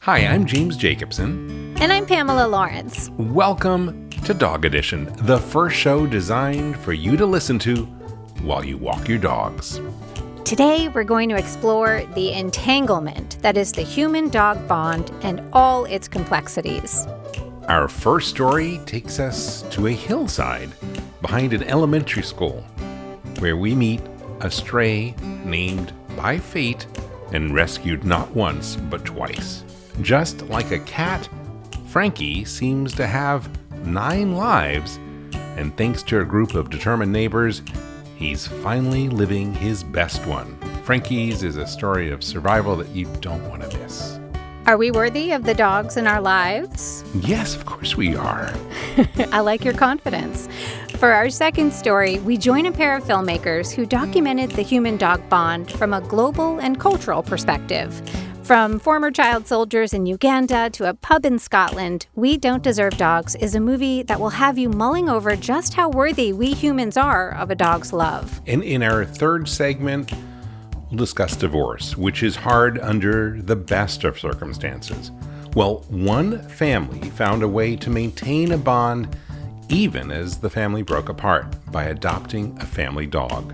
Hi, I'm James Jacobson. And I'm Pamela Lawrence. Welcome to Dog Edition, the first show designed for you to listen to while you walk your dogs. Today, we're going to explore the entanglement that is the human-dog bond and all its complexities. Our first story takes us to a hillside behind an elementary school where we meet a stray named by fate and rescued not once but twice. Just like a cat, Frankie seems to have 9 lives, and thanks to a group of determined neighbors, he's finally living his best one. Frankie's is a story of survival that you don't want to miss. Are we worthy of the dogs in our lives? Yes, of course we are. I like your confidence. For our second story, we join a pair of filmmakers who documented the human-dog bond from a global and cultural perspective. From former child soldiers in Uganda to a pub in Scotland, We Don't Deserve Dogs is a movie that will have you mulling over just how worthy we humans are of a dog's love. And in our third segment, we'll discuss divorce, which is hard under the best of circumstances. Well, one family found a way to maintain a bond even as the family broke apart by adopting a family dog.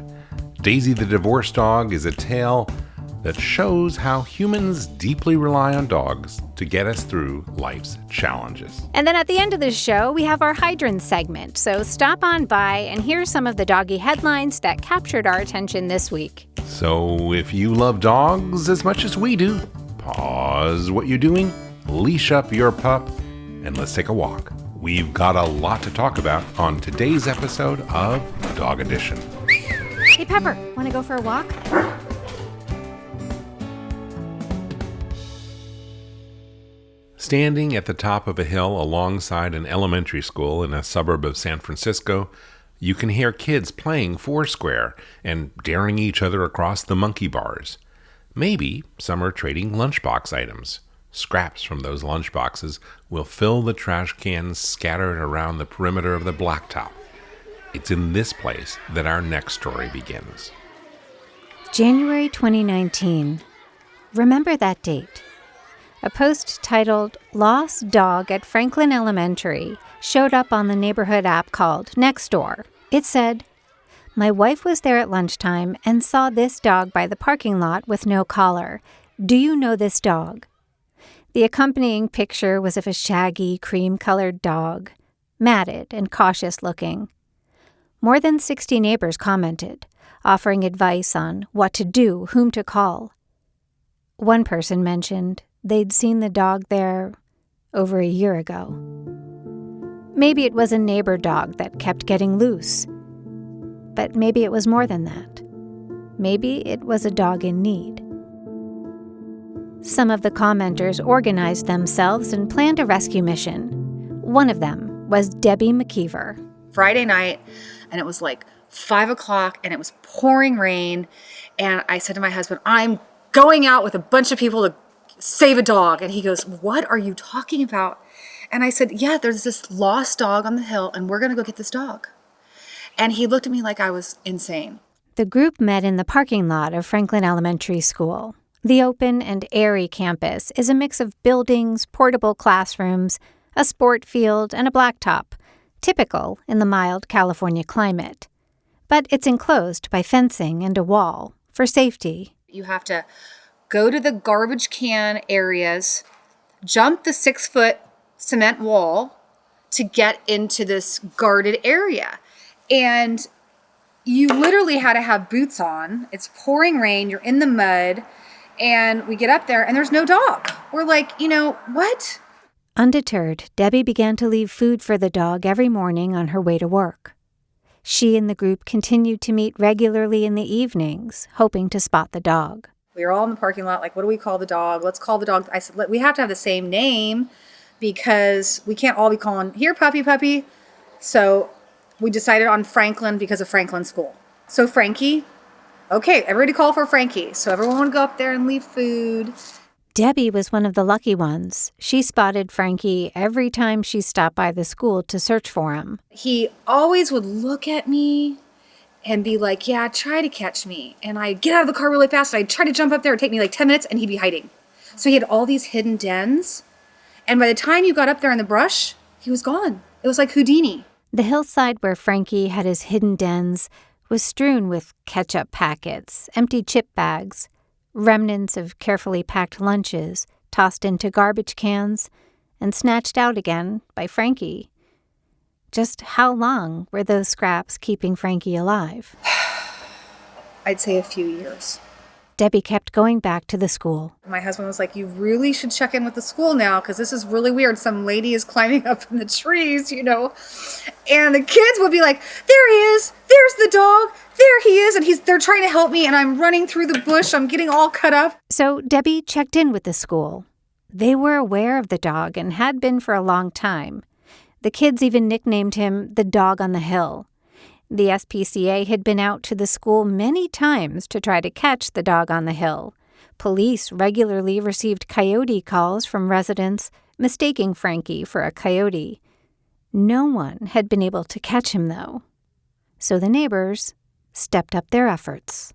Daisy the divorced dog is a tale that shows how humans deeply rely on dogs to get us through life's challenges. And then at the end of the show, we have our Hydrant segment. So stop on by and hear some of the doggy headlines that captured our attention this week. So if you love dogs as much as we do, pause what you're doing, leash up your pup, and let's take a walk. We've got a lot to talk about on today's episode of Dog Edition. Hey, Pepper, want to go for a walk? Standing at the top of a hill alongside an elementary school in a suburb of San Francisco, you can hear kids playing foursquare and daring each other across the monkey bars. Maybe some are trading lunchbox items. Scraps from those lunchboxes will fill the trash cans scattered around the perimeter of the blacktop. It's in this place that our next story begins. January 2019. Remember that date. A post titled "Lost Dog at Franklin Elementary" showed up on the neighborhood app called Nextdoor. It said, "My wife was there at lunchtime and saw this dog by the parking lot with no collar. Do you know this dog?" The accompanying picture was of a shaggy, cream-colored dog, matted and cautious-looking. More than 60 neighbors commented, offering advice on what to do, whom to call. One person mentioned they'd seen the dog there over a year ago. Maybe it was a neighbor dog that kept getting loose. But maybe it was more than that. Maybe it was a dog in need. Some of the commenters organized themselves and planned a rescue mission. One of them was Debbie McKeever. Friday night, and it was like 5 o'clock, and it was pouring rain, and I said to my husband, I'm going out with a bunch of people to save a dog. And he goes, what are you talking about? And I said, yeah, there's this lost dog on the hill, and we're going to go get this dog. And he looked at me like I was insane. The group met in the parking lot of Franklin Elementary School. The open and airy campus is a mix of buildings, portable classrooms, a sport field, and a blacktop, typical in the mild California climate. But it's enclosed by fencing and a wall for safety. You have to go to the garbage can areas, jump the 6-foot cement wall to get into this guarded area. And you literally had to have boots on. It's pouring rain, you're in the mud, and we get up there and there's no dog. We're like, what? Undeterred, Debbie began to leave food for the dog every morning on her way to work. She and the group continued to meet regularly in the evenings, hoping to spot the dog. We were all in the parking lot, like, what do we call the dog? Let's call the dog. I said, we have to have the same name because we can't all be calling, here, puppy, puppy. So we decided on Franklin because of Franklin School. So Frankie, okay, everybody call for Frankie. So everyone would go up there and leave food. Debbie was one of the lucky ones. She spotted Frankie every time she stopped by the school to search for him. He always would look at me and be like, yeah, try to catch me. And I'd get out of the car really fast. And I'd try to jump up there. It'd take me like 10 minutes and he'd be hiding. So he had all these hidden dens. And by the time you got up there in the brush, he was gone. It was like Houdini. The hillside where Frankie had his hidden dens was strewn with ketchup packets, empty chip bags, remnants of carefully packed lunches tossed into garbage cans and snatched out again by Frankie. Just how long were those scraps keeping Frankie alive? I'd say a few years. Debbie kept going back to the school. My husband was like, you really should check in with the school now because this is really weird. Some lady is climbing up in the trees, And the kids would be like, there he is. There's the dog. There he is. And they're trying to help me and I'm running through the bush. I'm getting all cut up. So Debbie checked in with the school. They were aware of the dog and had been for a long time. The kids even nicknamed him the dog on the hill. The SPCA had been out to the school many times to try to catch the dog on the hill. Police regularly received coyote calls from residents mistaking Frankie for a coyote. No one had been able to catch him, though. So the neighbors stepped up their efforts.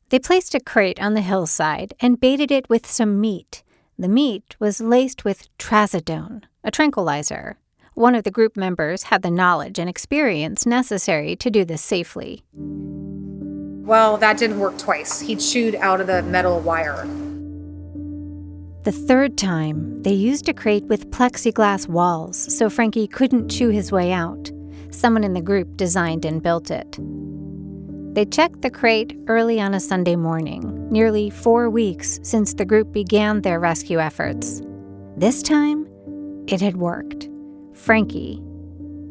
They placed a crate on the hillside and baited it with some meat. The meat was laced with trazodone, a tranquilizer. One of the group members had the knowledge and experience necessary to do this safely. Well, that didn't work twice. He chewed out of the metal wire. The third time, they used a crate with plexiglass walls so Frankie couldn't chew his way out. Someone in the group designed and built it. They checked the crate early on a Sunday morning, nearly 4 weeks since the group began their rescue efforts. This time, it had worked. Frankie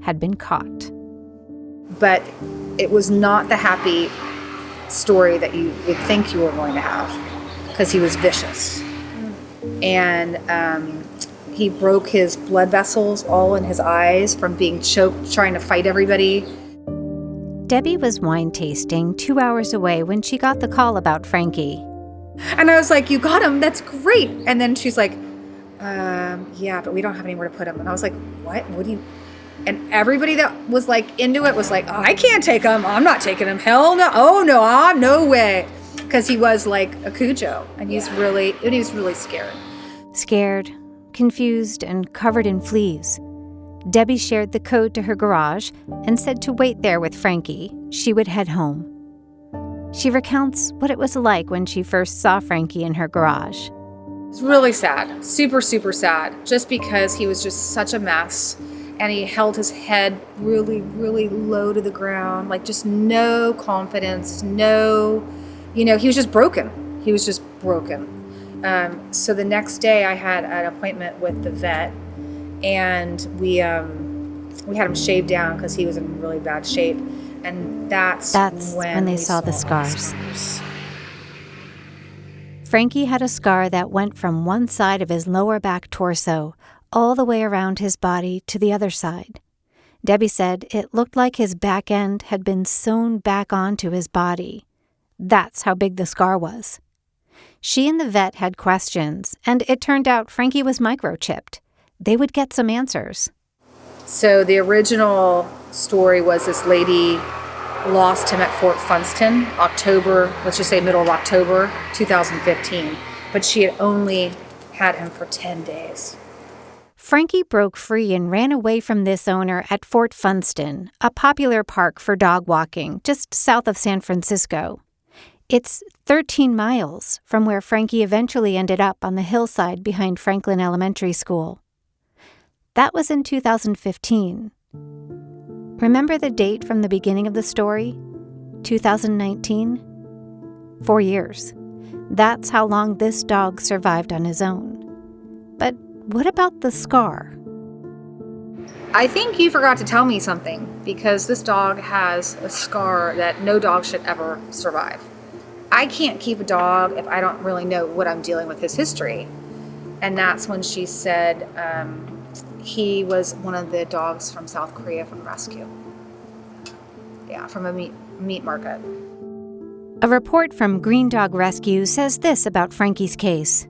had been caught. But it was not the happy story that you would think you were going to have because he was vicious. And he broke his blood vessels all in his eyes from being choked, trying to fight everybody. Debbie was wine tasting 2 hours away when she got the call about Frankie. And I was like, you got him, that's great. And then she's like, yeah, but we don't have anywhere to put him. And I was like, what do you... And everybody that was like into it was like, oh, I can't take him. I'm not taking him. Hell no. Oh no, no way. Because he was like a Cujo and he was really scared. Scared, confused, and covered in fleas. Debbie shared the code to her garage and said to wait there with Frankie. She would head home. She recounts what it was like when she first saw Frankie in her garage. It's really sad, super, super sad, just because he was just such a mess and he held his head really, really low to the ground, like just no confidence, he was just broken. He was just broken. So the next day I had an appointment with the vet and we had him shaved down because he was in really bad shape. And that's when they saw the scars. Frankie had a scar that went from one side of his lower back torso all the way around his body to the other side. Debbie said it looked like his back end had been sewn back onto his body. That's how big the scar was. She and the vet had questions, and it turned out Frankie was microchipped. They would get some answers. So the original story was this lady lost him at Fort Funston, middle of October 2015. But she had only had him for 10 days. Frankie broke free and ran away from this owner at Fort Funston, a popular park for dog walking just south of San Francisco. It's 13 miles from where Frankie eventually ended up on the hillside behind Franklin Elementary School. That was in 2015. Remember the date from the beginning of the story? 2019? 4 years. That's how long this dog survived on his own. But what about the scar? I think you forgot to tell me something, because this dog has a scar that no dog should ever survive. I can't keep a dog if I don't really know what I'm dealing with his history. And that's when she said he was one of the dogs from South Korea from rescue. Yeah, from a meat market. A report from Green Dog Rescue says this about Frankie's case.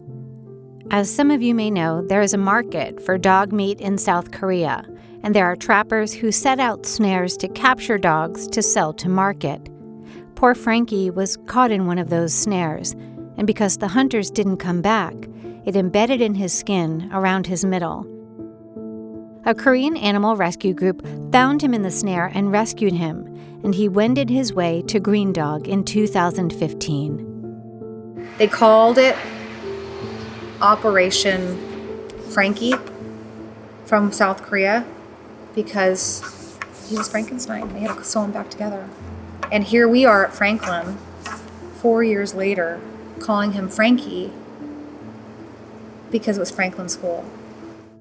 As some of you may know, there is a market for dog meat in South Korea, and there are trappers who set out snares to capture dogs to sell to market. Poor Frankie was caught in one of those snares, and because the hunters didn't come back, It embedded in his skin around his middle. A Korean animal rescue group found him in the snare and rescued him, and he wended his way to Green Dog in 2015. They called it Operation Frankie from South Korea because he was Frankenstein. They had to sew him back together. And here we are at Franklin, 4 years later, calling him Frankie because it was Franklin School.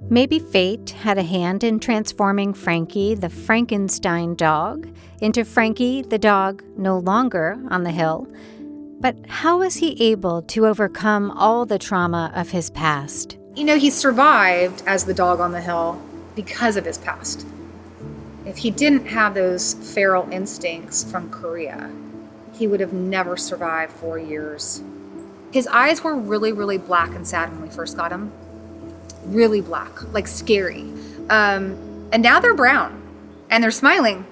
Maybe fate had a hand in transforming Frankie, the Frankenstein dog, into Frankie, the dog no longer on the hill. But how was he able to overcome all the trauma of his past? He survived as the dog on the hill because of his past. If he didn't have those feral instincts from Korea, he would have never survived 4 years. His eyes were really, really black and sad when we first got him. Really black, like scary. And now they're brown, and they're smiling,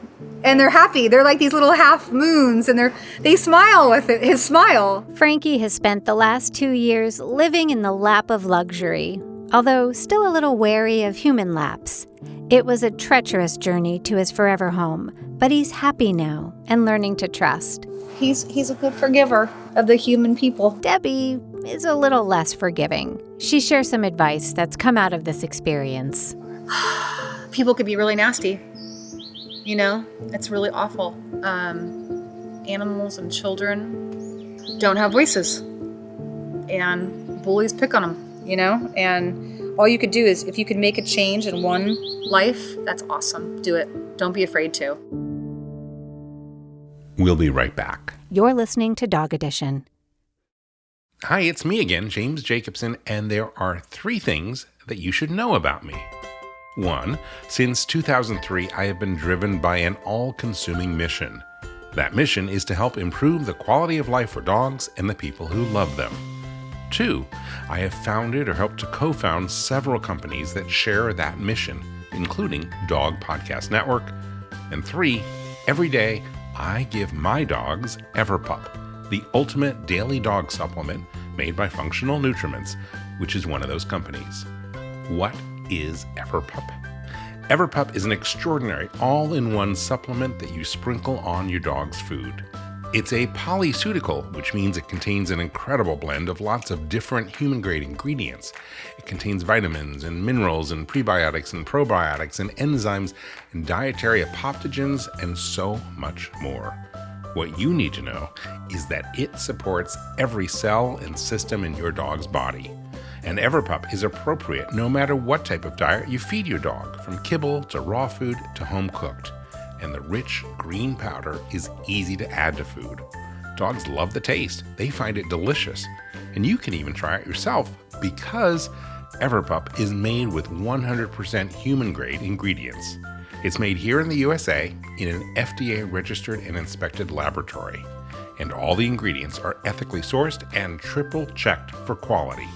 and they're happy. They're like these little half moons, and they smile with his smile. Frankie has spent the last 2 years living in the lap of luxury, although still a little wary of human laps. It was a treacherous journey to his forever home, but he's happy now and learning to trust. He's a good forgiver of the human people. Debbie is a little less forgiving. She shares some advice that's come out of this experience. People could be really nasty. It's really awful. Animals and children don't have voices. And bullies pick on them, And all you could do is, if you could make a change in one life, that's awesome. Do it. Don't be afraid to. We'll be right back. You're listening to Dog Edition. Hi, it's me again, James Jacobson, and there are 3 things that you should know about me. 1, since 2003, I have been driven by an all-consuming mission. That mission is to help improve the quality of life for dogs and the people who love them. 2, I have founded or helped to co-found several companies that share that mission, including Dog Podcast Network. And 3, every day, I give my dogs EverPup, the ultimate daily dog supplement made by Functional Nutriments, which is one of those companies. What is EverPup? EverPup is an extraordinary all-in-one supplement that you sprinkle on your dog's food. It's a polyceutical, which means it contains an incredible blend of lots of different human-grade ingredients. It contains vitamins and minerals and prebiotics and probiotics and enzymes and dietary adaptogens and so much more. What you need to know is that it supports every cell and system in your dog's body. And EverPup is appropriate no matter what type of diet you feed your dog, from kibble to raw food to home cooked. And the rich green powder is easy to add to food. Dogs love the taste. They find it delicious. And you can even try it yourself because EverPup is made with 100% human-grade ingredients. It's made here in the USA in an FDA-registered and inspected laboratory. And all the ingredients are ethically sourced and triple-checked for quality.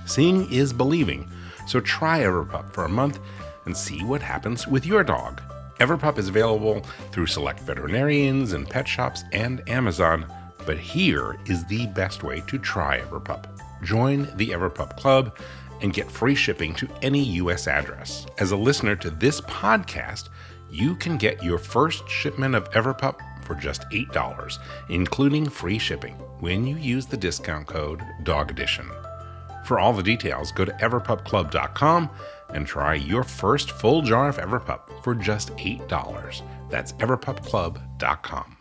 Seeing is believing, so try EverPup for a month and see what happens with your dog. EverPup is available through select veterinarians and pet shops and Amazon, but here is the best way to try EverPup. Join the EverPup Club and get free shipping to any U.S. address. As a listener to this podcast, you can get your first shipment of EverPup for just $8, including free shipping, when you use the discount code DOGEDITION. For all the details, go to everpupclub.com and try your first full jar of EverPup for just $8. That's everpupclub.com.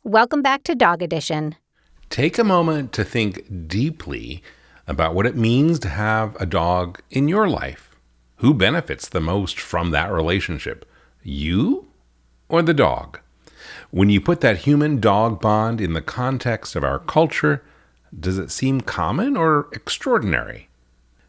Welcome back to Dog Edition. Take a moment to think deeply about what it means to have a dog in your life. Who benefits the most from that relationship? You or the dog? When you put that human-dog bond in the context of our culture, does it seem common or extraordinary?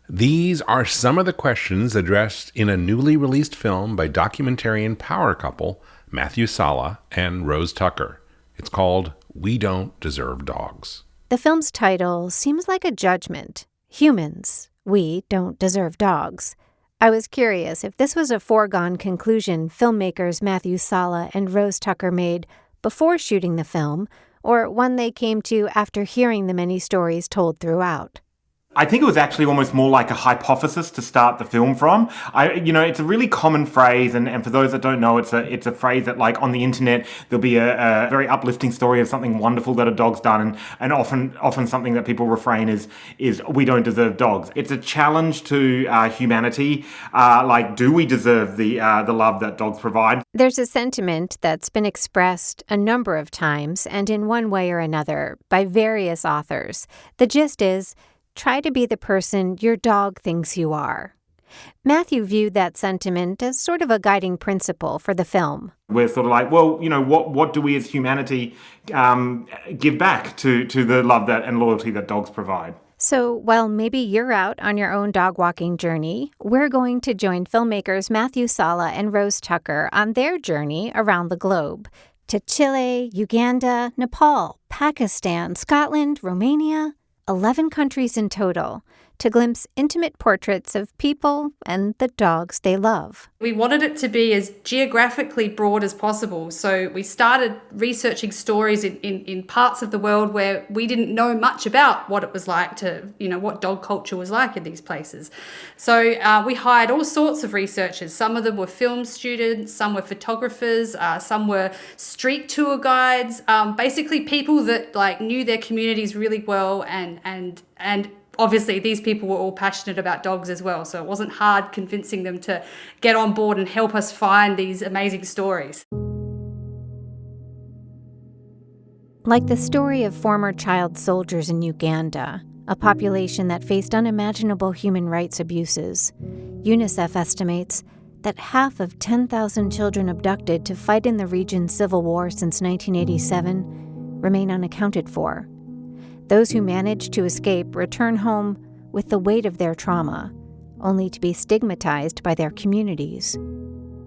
These are some of the questions addressed in a newly released film by documentarian power couple Matthew Sellah and Rose Tucker. It's called We Don't Deserve Dogs. The film's title seems like a judgment. Humans, we don't deserve dogs. I was curious if this was a foregone conclusion filmmakers Matthew Sellah and Rose Tucker made before shooting the film, or one they came to after hearing the many stories told throughout? I think it was actually almost more like a hypothesis to start the film from. It's a really common phrase, and for those that don't know, it's a phrase that, like, on the internet, there'll be a very uplifting story of something wonderful that a dog's done, and often something that people refrain is we don't deserve dogs. It's a challenge to humanity. Do we deserve the love that dogs provide? There's a sentiment that's been expressed a number of times, and in one way or another, by various authors. The gist is, try to be the person your dog thinks you are. Matthew viewed that sentiment as sort of a guiding principle for the film. We're sort of like, well, what do we as humanity give back to the love that and loyalty that dogs provide? So while maybe you're out on your own dog walking journey, we're going to join filmmakers Matthew Sellah and Rose Tucker on their journey around the globe to Chile, Uganda, Nepal, Pakistan, Scotland, Romania, 11 countries in total, to glimpse intimate portraits of people and the dogs they love. We wanted it to be as geographically broad as possible, so we started researching stories in parts of the world where we didn't know much about what it was like what dog culture was like in these places. So we hired all sorts of researchers. Some of them were film students, some were photographers, some were street tour guides, basically people that knew their communities really well, and obviously, these people were all passionate about dogs as well, so it wasn't hard convincing them to get on board and help us find these amazing stories. Like the story of former child soldiers in Uganda, a population that faced unimaginable human rights abuses, UNICEF estimates that half of 10,000 children abducted to fight in the region's civil war since 1987 remain unaccounted for. Those who manage to escape return home with the weight of their trauma, only to be stigmatized by their communities.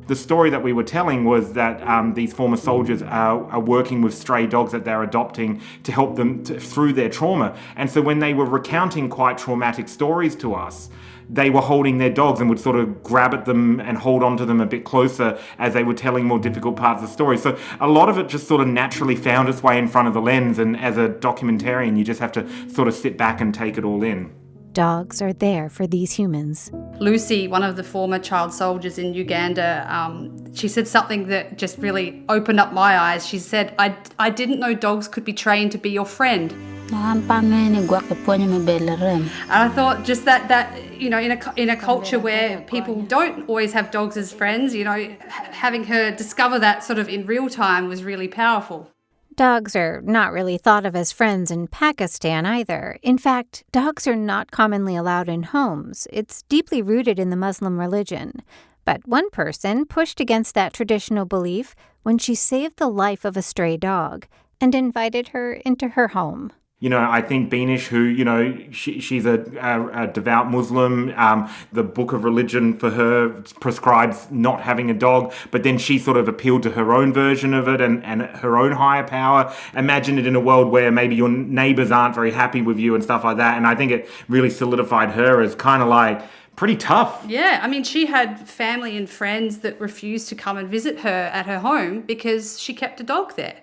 The story that we were telling was that these former soldiers are working with stray dogs that they're adopting to help them through their trauma. And so when they were recounting quite traumatic stories to us, they were holding their dogs and would sort of grab at them and hold onto them a bit closer as they were telling more difficult parts of the story. So a lot of it just sort of naturally found its way in front of the lens, and as a documentarian, you just have to sort of sit back and take it all in. Dogs are there for these humans. Lucy, one of the former child soldiers in Uganda, she said something that just really opened up my eyes. She said, I didn't know dogs could be trained to be your friend. And I thought just that in a culture where people don't always have dogs as friends, having her discover that sort of in real time was really powerful. Dogs are not really thought of as friends in Pakistan either. In fact, dogs are not commonly allowed in homes. It's deeply rooted in the Muslim religion. But one person pushed against that traditional belief when she saved the life of a stray dog and invited her into her home. I think Beanish, who, she's a devout Muslim. The book of religion for her prescribes not having a dog, but then she sort of appealed to her own version of it and her own higher power. Imagine it in a world where maybe your neighbors aren't very happy with you and stuff like that. And I think it really solidified her as kind of pretty tough. Yeah, I mean, she had family and friends that refused to come and visit her at her home because she kept a dog there.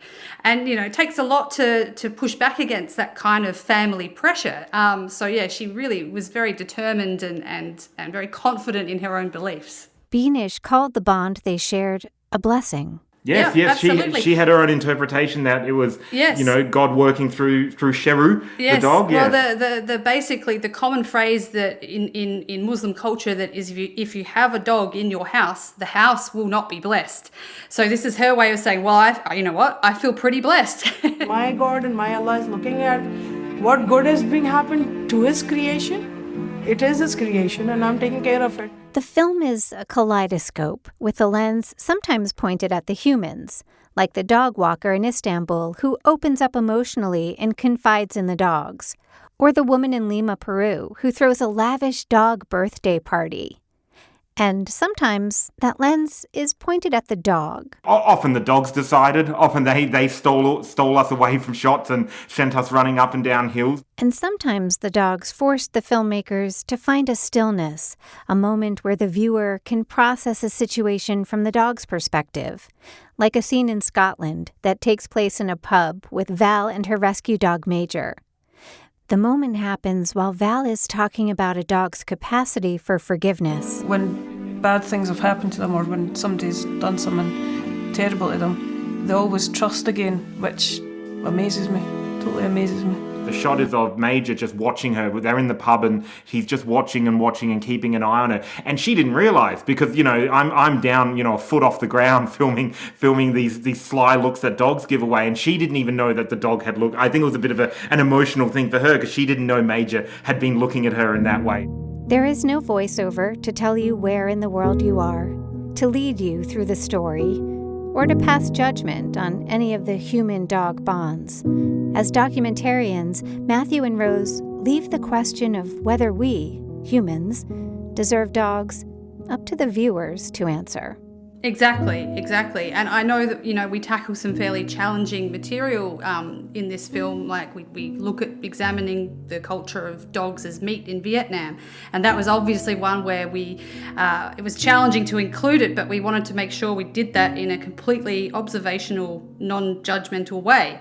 And, it takes a lot to push back against that kind of family pressure. So, yeah, she really was very determined and very confident in her own beliefs. Beanish called the bond they shared a blessing. Yes, she had her own interpretation that it was, God working through Sheru, the dog. Well, the basically the common phrase that in Muslim culture that is if you have a dog in your house, the house will not be blessed. So this is her way of saying, well, I feel pretty blessed. My God and my Allah is looking at what good is being happened to His creation. It is His creation, and I'm taking care of it. The film is a kaleidoscope with the lens sometimes pointed at the humans, like the dog walker in Istanbul who opens up emotionally and confides in the dogs, or the woman in Lima, Peru, who throws a lavish dog birthday party. And sometimes that lens is pointed at the dog. Often the dogs decided. Often they stole us away from shots and sent us running up and down hills. And sometimes the dogs forced the filmmakers to find a stillness, a moment where the viewer can process a situation from the dog's perspective, like a scene in Scotland that takes place in a pub with Val and her rescue dog Major. The moment happens while Val is talking about a dog's capacity for forgiveness. When bad things have happened to them or when somebody's done something terrible to them, they always trust again, which amazes me, totally amazes me. The shot is of Major just watching her. They're in the pub and he's just watching and keeping an eye on her. And she didn't realise because, I'm down, a foot off the ground filming these sly looks that dogs give away. And she didn't even know that the dog had looked. I think it was a bit of an emotional thing for her because she didn't know Major had been looking at her in that way. There is no voiceover to tell you where in the world you are, to lead you through the story, or to pass judgment on any of the human-dog bonds. As documentarians, Matthew and Rose leave the question of whether we, humans, deserve dogs up to the viewers to answer. Exactly. And I know that, we tackle some fairly challenging material in this film. Like we look at examining the culture of dogs as meat in Vietnam. And that was obviously one where it was challenging to include it, but we wanted to make sure we did that in a completely observational, non-judgmental way.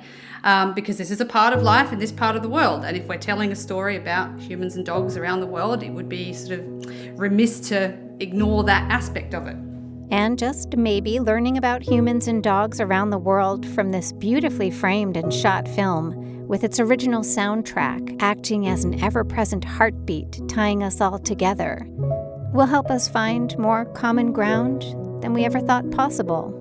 Because this is a part of life in this part of the world. And if we're telling a story about humans and dogs around the world, it would be sort of remiss to ignore that aspect of it. And just maybe learning about humans and dogs around the world from this beautifully framed and shot film, with its original soundtrack acting as an ever-present heartbeat tying us all together, will help us find more common ground than we ever thought possible.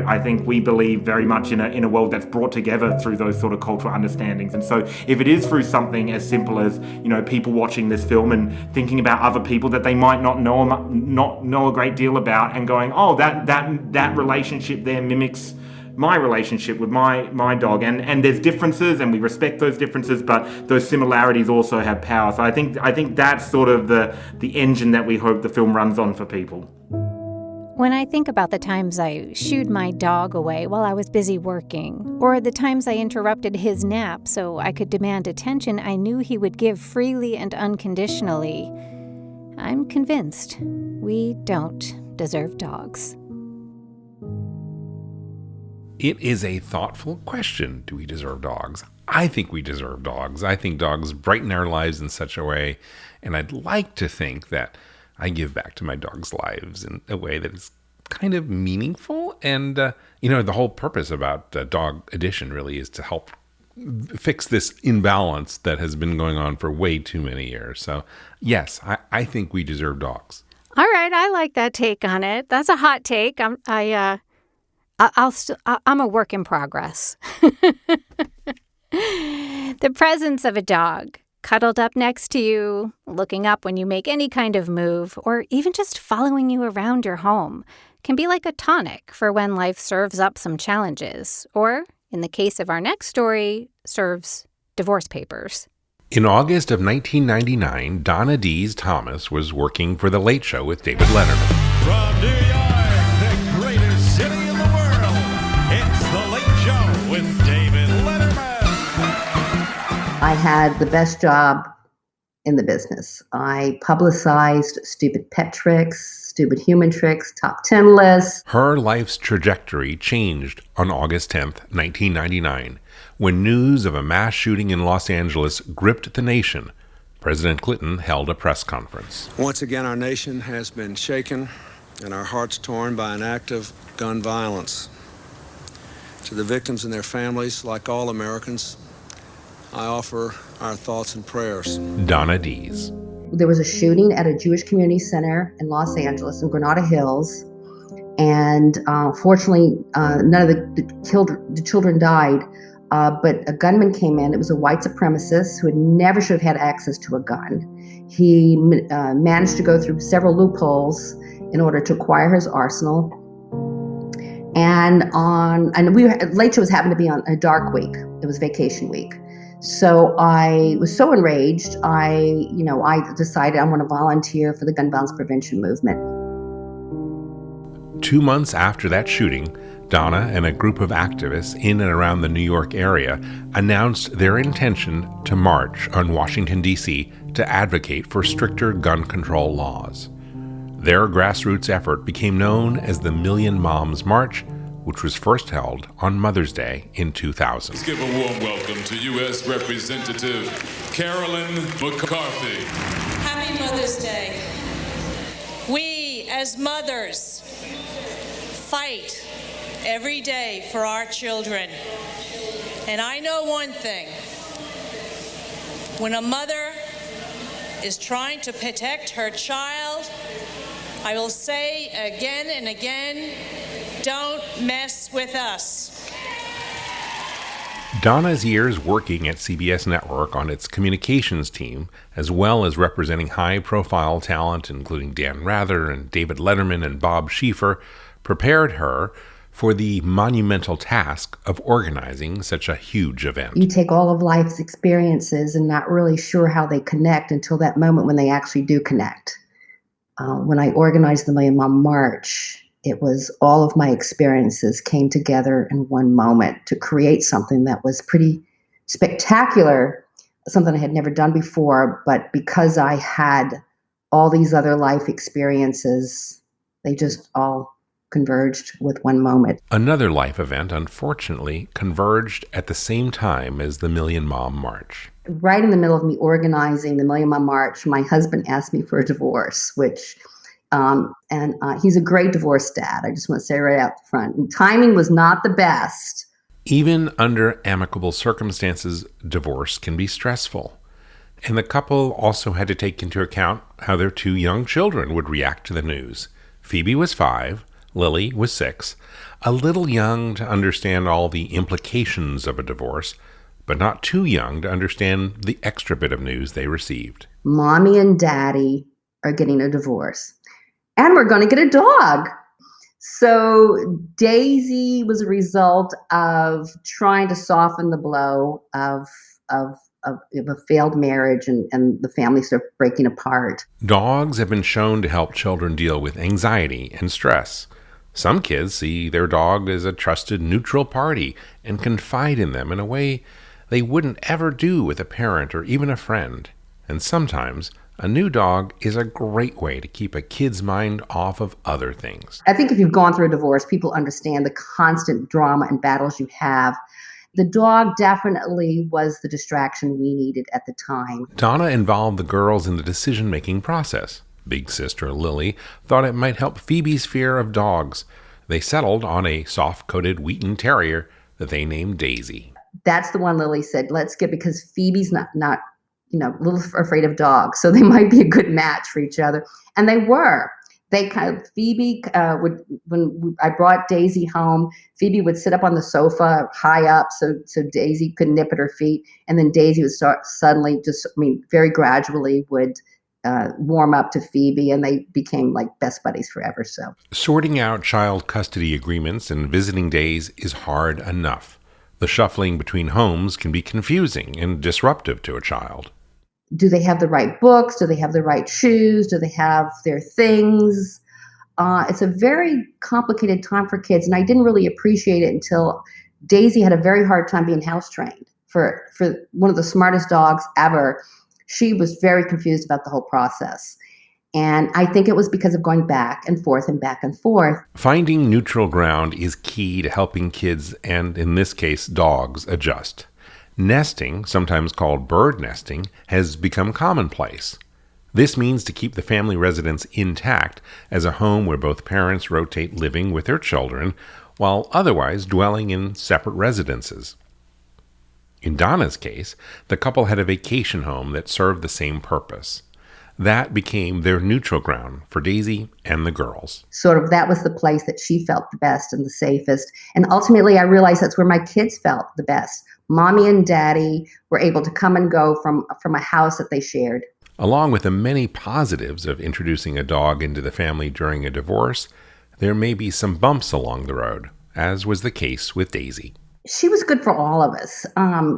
I think we believe very much in a world that's brought together through those sort of cultural understandings. And so if it is through something as simple as, people watching this film and thinking about other people that they might not know a great deal about and going, oh, that relationship there mimics my relationship with my dog. And there's differences and we respect those differences, but those similarities also have power. So I think that's sort of the engine that we hope the film runs on for people. When I think about the times I shooed my dog away while I was busy working, or the times I interrupted his nap so I could demand attention I knew he would give freely and unconditionally, I'm convinced we don't deserve dogs. It is a thoughtful question. Do we deserve dogs? I think we deserve dogs. I think dogs brighten our lives in such a way, and I'd like to think that I give back to my dogs' lives in a way that is kind of meaningful. And, the whole purpose about Dog Edition really is to help fix this imbalance that has been going on for way too many years. So, yes, I think we deserve dogs. All right, I like that take on it. That's a hot take. I'm a work in progress. The presence of a dog cuddled up next to you, looking up when you make any kind of move, or even just following you around your home, can be like a tonic for when life serves up some challenges, or, in the case of our next story, serves divorce papers. In August of 1999, Donna Dees Thomas was working for The Late Show with David Letterman. From New York, the greatest city in the world, it's The Late Show with David Letterman. I had the best job in the business. I publicized stupid pet tricks, stupid human tricks, top 10 lists. Her life's trajectory changed on August 10th, 1999, when news of a mass shooting in Los Angeles gripped the nation. President Clinton held a press conference. Once again, our nation has been shaken and our hearts torn by an act of gun violence. To the victims and their families, like all Americans, I offer our thoughts and prayers. Donna Dees. There was a shooting at a Jewish community center in Los Angeles, in Granada Hills. And fortunately, none of the children died. But a gunman came in. It was a white supremacist who never should have had access to a gun. He managed to go through several loopholes in order to acquire his arsenal. And Late Shows happened to be on a dark week. It was vacation week. So I was so enraged, I decided I want to volunteer for the gun violence prevention movement. 2 months after that shooting, Donna and a group of activists in and around the New York area announced their intention to march on Washington, D.C. to advocate for stricter gun control laws. Their grassroots effort became known as the Million Moms March, which was first held on Mother's Day in 2000. Let's give a warm welcome to U.S. Representative Carolyn McCarthy. Happy Mother's Day. We, as mothers, fight every day for our children. And I know one thing. When a mother is trying to protect her child, I will say again and again, don't mess with us. Donna's years working at CBS Network on its communications team, as well as representing high-profile talent including Dan Rather and David Letterman and Bob Schieffer, prepared her for the monumental task of organizing such a huge event. You take all of life's experiences and not really sure how they connect until that moment when they actually do connect. When I organized the Million Mom March, it was all of my experiences came together in one moment to create something that was pretty spectacular, something I had never done before, but because I had all these other life experiences, they just all converged with one moment. Another life event, unfortunately, converged at the same time as the Million Mom March. Right in the middle of me organizing the Million Mom March, my husband asked me for a divorce, which, he's a great divorce dad. I just want to say right out the front. And timing was not the best. Even under amicable circumstances, divorce can be stressful. And the couple also had to take into account how their 2 young children would react to the news. Phoebe was 5, Lily was 6, a little young to understand all the implications of a divorce, but not too young to understand the extra bit of news they received. Mommy and Daddy are getting a divorce, and we're going to get a dog. So Daisy was a result of trying to soften the blow of a failed marriage and the family sort of breaking apart. Dogs have been shown to help children deal with anxiety and stress. Some kids see their dog as a trusted neutral party and confide in them in a way they wouldn't ever do with a parent or even a friend. And sometimes a new dog is a great way to keep a kid's mind off of other things. I think if you've gone through a divorce, people understand the constant drama and battles you have. The dog definitely was the distraction we needed at the time. Donna involved the girls in the decision-making process. Big sister Lily thought it might help Phoebe's fear of dogs. They settled on a soft-coated Wheaten Terrier that they named Daisy. That's the one Lily said, let's get, because Phoebe's not a little afraid of dogs, so they might be a good match for each other. And they were. Phoebe when I brought Daisy home, Phoebe would sit up on the sofa high up so Daisy could nip at her feet. And then Daisy would start suddenly very gradually would warm up to Phoebe, and they became like best buddies forever. So sorting out child custody agreements and visiting days is hard enough. The shuffling between homes can be confusing and disruptive to a child. Do they have the right books? Do they have the right shoes? Do they have their things? It's a very complicated time for kids, and I didn't really appreciate it until Daisy had a very hard time being house trained. For one of the smartest dogs ever, she was very confused about the whole process. And I think it was because of going back and forth and back and forth. Finding neutral ground is key to helping kids, and in this case, dogs, adjust. Nesting, sometimes called bird nesting, has become commonplace. This means to keep the family residence intact as a home where both parents rotate living with their children, while otherwise dwelling in separate residences. In Donna's case, the couple had a vacation home that served the same purpose. That became their neutral ground for Daisy and the girls. Sort of that was the place that she felt the best and the safest. And ultimately, I realized that's where my kids felt the best. Mommy and Daddy were able to come and go from a house that they shared. Along with the many positives of introducing a dog into the family during a divorce, there may be some bumps along the road, as was the case with Daisy. She was good for all of us.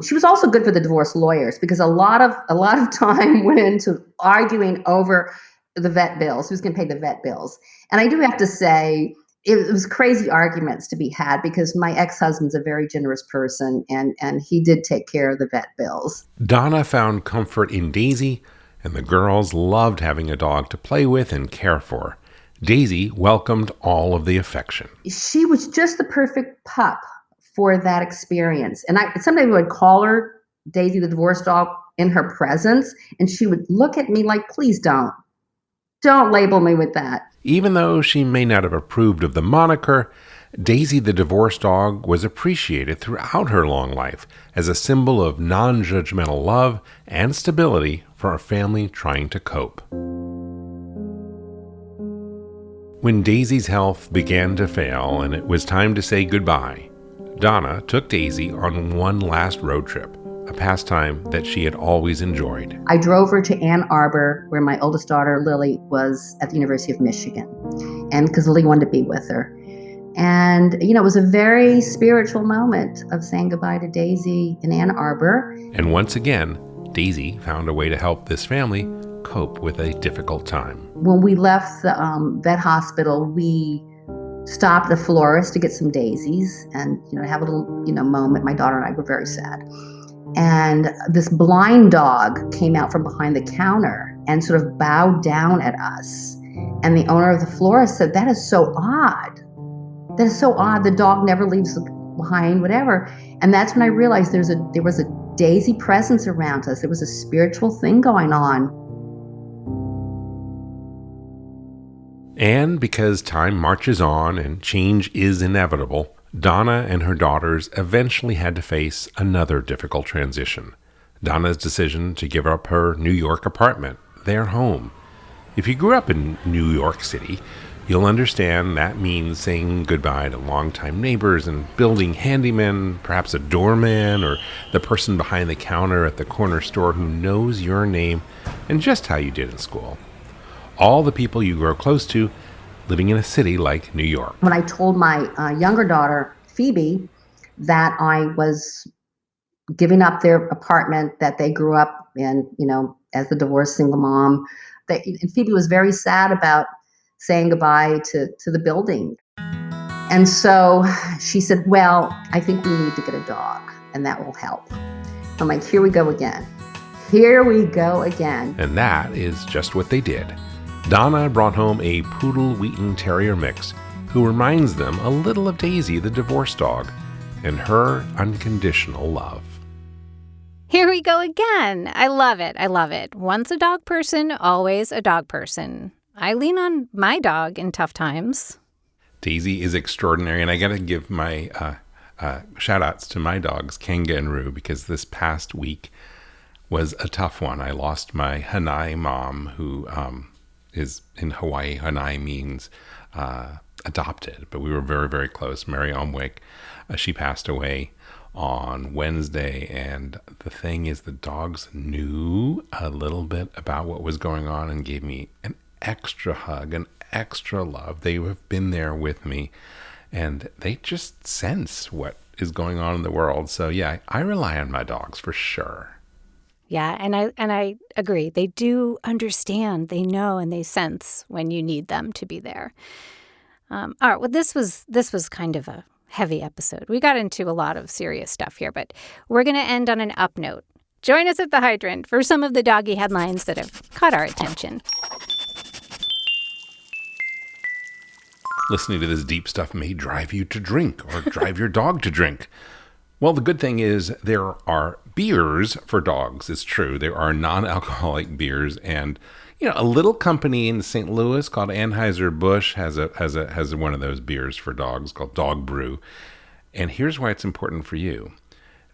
She was also good for the divorce lawyers because a lot of time went into arguing over the vet bills, who's going to pay the vet bills. And I do have to say, it was crazy arguments to be had because my ex-husband's a very generous person, and he did take care of the vet bills. Donna found comfort in Daisy, and the girls loved having a dog to play with and care for. Daisy welcomed all of the affection. She was just the perfect pup for that experience. And sometimes I would call her Daisy the divorce dog in her presence, and she would look at me like, please don't label me with that. Even though she may not have approved of the moniker, Daisy the divorce dog was appreciated throughout her long life as a symbol of non-judgmental love and stability for a family trying to cope. When Daisy's health began to fail and it was time to say goodbye, Donna took Daisy on one last road trip, a pastime that she had always enjoyed. I drove her to Ann Arbor, where my oldest daughter, Lily, was at the University of Michigan, and because Lily wanted to be with her. And, it was a very spiritual moment of saying goodbye to Daisy in Ann Arbor. And once again, Daisy found a way to help this family cope with a difficult time. When we left the vet hospital, we stopped at a florist to get some daisies and, have a little, moment. My daughter and I were very sad. And this blind dog came out from behind the counter and sort of bowed down at us. And the owner of the florist said, that is so odd. That is so odd. The dog never leaves behind, whatever. And that's when I realized there was a daisy presence around us. There was a spiritual thing going on. And because time marches on and change is inevitable, Donna and her daughters eventually had to face another difficult transition. Donna's decision to give up her New York apartment, their home. If you grew up in New York City, you'll understand that means saying goodbye to longtime neighbors and building handymen, perhaps a doorman or the person behind the counter at the corner store who knows your name and just how you did in school. All the people you grow close to living in a city like New York. When I told my younger daughter, Phoebe, that I was giving up their apartment that they grew up in, as the divorced single mom, and Phoebe was very sad about saying goodbye to the building. And so she said, well, I think we need to get a dog, and that will help. I'm like, here we go again. Here we go again. And that is just what they did. Donna brought home a Poodle Wheaton Terrier mix who reminds them a little of Daisy the divorce dog and her unconditional love. Here we go again. I love it. I love it. Once a dog person, always a dog person. I lean on my dog in tough times. Daisy is extraordinary, and I got to give my shout-outs to my dogs, Kanga and Roo, because this past week was a tough one. I lost my Hanai mom, who is in Hawaii. Hanai means adopted, but we were very, very close. Mary Omwick, she passed away on Wednesday, and the thing is the dogs knew a little bit about what was going on and gave me an extra hug, an extra love. They have been there with me, and they just sense what is going on in the world. So yeah, I rely on my dogs for sure. Yeah, and I agree. They do understand, they know, and they sense when you need them to be there. All right, well, this was kind of a heavy episode. We got into a lot of serious stuff here, but we're going to end on an up note. Join us at the Hydrant for some of the doggy headlines that have caught our attention. Listening to this deep stuff may drive you to drink or drive your dog to drink. Well, the good thing is there are beers for dogs. It's true. There are non-alcoholic beers, and a little company in St. Louis called Anheuser-Busch has one of those beers for dogs called Dog Brew. And here's why it's important for you.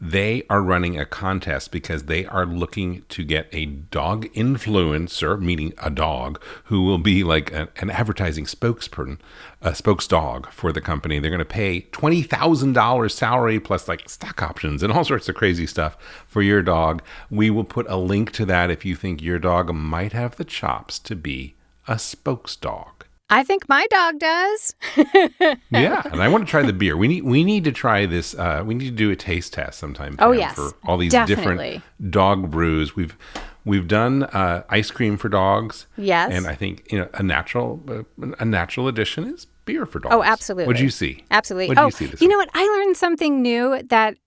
They are running a contest because they are looking to get a dog influencer, meaning a dog, who will be like an advertising spokesperson, a spokesdog for the company. They're going to pay $20,000 salary plus like stock options and all sorts of crazy stuff for your dog. We will put a link to that if you think your dog might have the chops to be a spokesdog. I think my dog does. Yeah, and I want to try the beer. We need to try this. We need to do a taste test sometime. Oh, Pam, yes, for all these definitely. different dog brews. We've done ice cream for dogs. Yes, and I think a natural addition is beer for dogs. Oh, absolutely. What did you see? Absolutely. What did you see this you week? know what? I learned something new that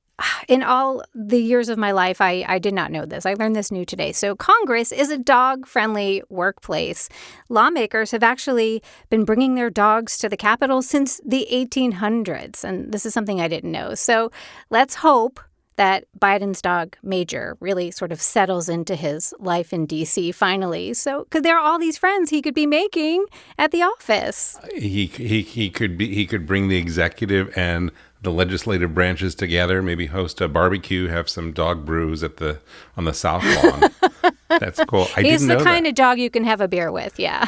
in all the years of my life, I did not know this. I learned this new today. So Congress is a dog-friendly workplace. Lawmakers have actually been bringing their dogs to the Capitol since the 1800s. And this is something I didn't know. So let's hope that Biden's dog, Major, really sort of settles into his life in D.C. finally. So, because there are all these friends he could be making at the office. He could bring the executive and the legislative branches together, maybe host a barbecue, have some dog brews on the South Lawn. That's cool. He's the kind of dog you can have a beer with, yeah.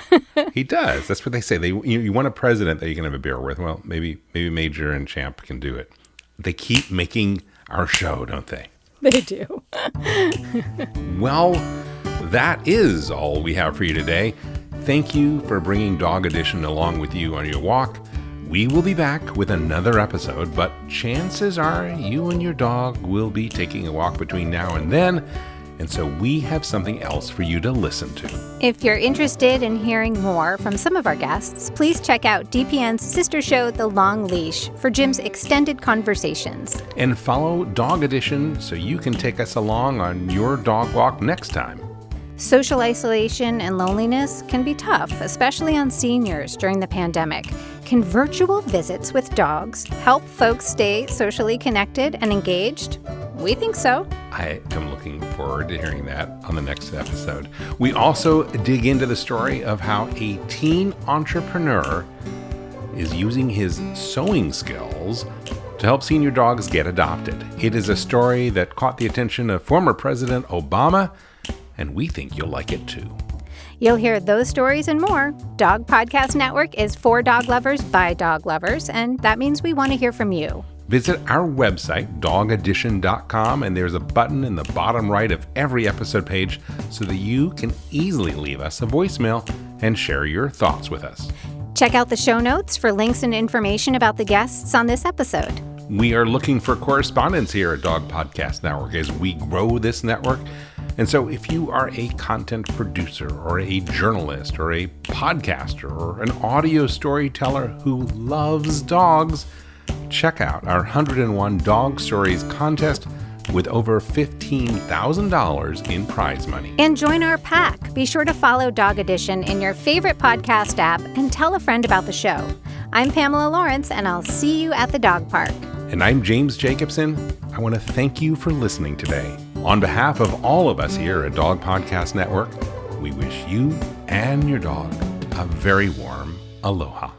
He does. That's what they say. You want a president that you can have a beer with. Well, maybe Major and Champ can do it. They keep making our show, don't they? They do. Well, that is all we have for you today. Thank you for bringing Dog Edition along with you on your walk. We will be back with another episode, but chances are you and your dog will be taking a walk between now and then, and so we have something else for you to listen to. If you're interested in hearing more from some of our guests, please check out DPN's sister show, The Long Leash, for Jim's extended conversations. And follow Dog Edition so you can take us along on your dog walk next time. Social isolation and loneliness can be tough, especially on seniors during the pandemic. Can virtual visits with dogs help folks stay socially connected and engaged? We think so. I am looking forward to hearing that on the next episode. We also dig into the story of how a teen entrepreneur is using his sewing skills to help senior dogs get adopted. It is a story that caught the attention of former President Obama, and we think you'll like it too. You'll hear those stories and more. Dog Podcast Network is for dog lovers by dog lovers, and that means we want to hear from you. Visit our website, dogedition.com, and there's a button in the bottom right of every episode page so that you can easily leave us a voicemail and share your thoughts with us. Check out the show notes for links and information about the guests on this episode. We are looking for correspondents here at Dog Podcast Network as we grow this network. And so if you are a content producer or a journalist or a podcaster or an audio storyteller who loves dogs, check out our 101 Dog Stories contest with over $15,000 in prize money. And join our pack. Be sure to follow Dog Edition in your favorite podcast app and tell a friend about the show. I'm Pamela Lawrence, and I'll see you at the dog park. And I'm James Jacobson. I want to thank you for listening today. On behalf of all of us here at Dog Podcast Network, we wish you and your dog a very warm aloha.